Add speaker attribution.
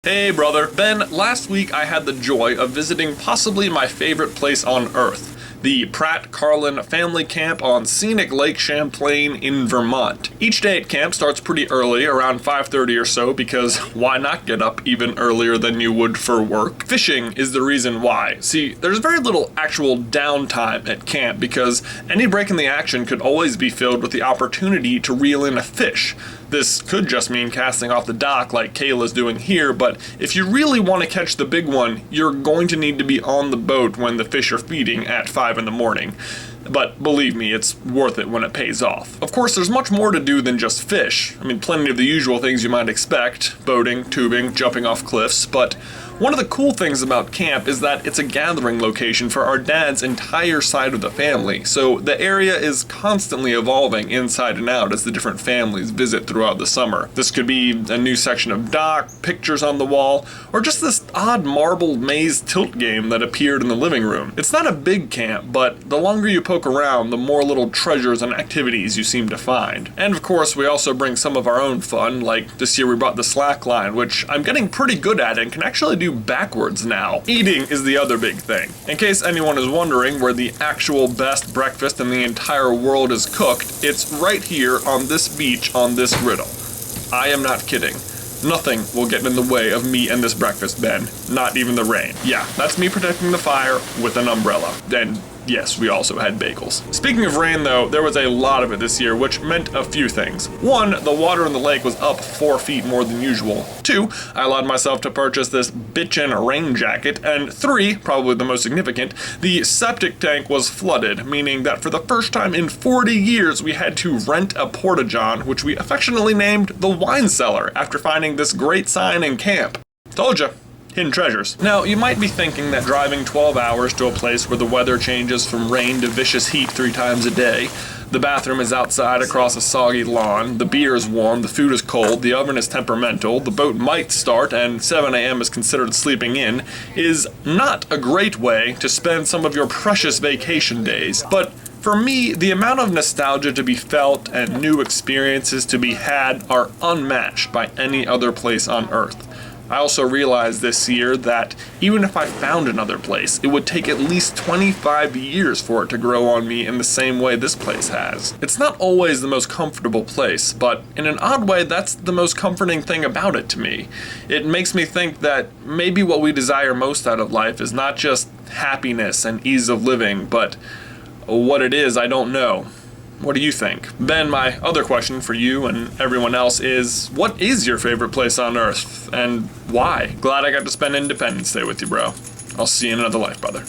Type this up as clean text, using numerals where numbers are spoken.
Speaker 1: Hey brother. Ben, last week I had the joy of visiting possibly my favorite place on earth, the Carlin family camp on scenic Lake Champlain in Vermont. Each day at camp starts pretty early, around 5:30 or so, because why not get up even earlier than you would for work? Fishing is the reason why. See, there's very little actual downtime at camp because any break in the action could always be filled with the opportunity to reel in a fish. This could just mean casting off the dock like Kayla's doing here, but if you really want to catch the big one, you're going to need to be on the boat when the fish are feeding at 5 in the morning. But believe me, it's worth it when it pays off. Of course, there's much more to do than just fish. I mean, plenty of the usual things you might expect: boating, tubing, jumping off cliffs, but one of the cool things about camp is that it's a gathering location for our dad's entire side of the family, so the area is constantly evolving inside and out as the different families visit throughout the summer. This could be a new section of dock, pictures on the wall, or just this odd marble maze tilt game that appeared in the living room. It's not a big camp, but the longer you poke around, the more little treasures and activities you seem to find. And of course, we also bring some of our own fun, like this year we brought the slack line, which I'm getting pretty good at and can actually do backwards now. Eating is the other big thing. In case anyone is wondering where the actual best breakfast in the entire world is cooked, it's right here on this beach on this griddle. I am not kidding. Nothing will get in the way of me and this breakfast, Ben. Not even the rain. Yeah, that's me protecting the fire with an umbrella. And yes, we also had bagels. Speaking of rain though, there was a lot of it this year, which meant a few things. 1, the water in the lake was up 4 feet more than usual. 2, I allowed myself to purchase this bitchin' rain jacket. And 3, probably the most significant, the septic tank was flooded, meaning that for the first time in 40 years we had to rent a porta-john, which we affectionately named the wine cellar after finding this great sign in camp. Told ya. Hidden treasures. Now, you might be thinking that driving 12 hours to a place where the weather changes from rain to vicious heat 3 times a day, the bathroom is outside across a soggy lawn, the beer is warm, the food is cold, the oven is temperamental, the boat might start, and 7 a.m. is considered sleeping in, is not a great way to spend some of your precious vacation days. But for me, the amount of nostalgia to be felt and new experiences to be had are unmatched by any other place on Earth. I also realized this year that even if I found another place, it would take at least 25 years for it to grow on me in the same way this place has. It's not always the most comfortable place, but in an odd way, that's the most comforting thing about it to me. It makes me think that maybe what we desire most out of life is not just happiness and ease of living, but what it is, I don't know. What do you think? Ben, my other question for you and everyone else is, what is your favorite place on Earth, and why? Glad I got to spend Independence Day with you, bro. I'll see you in another life, brother.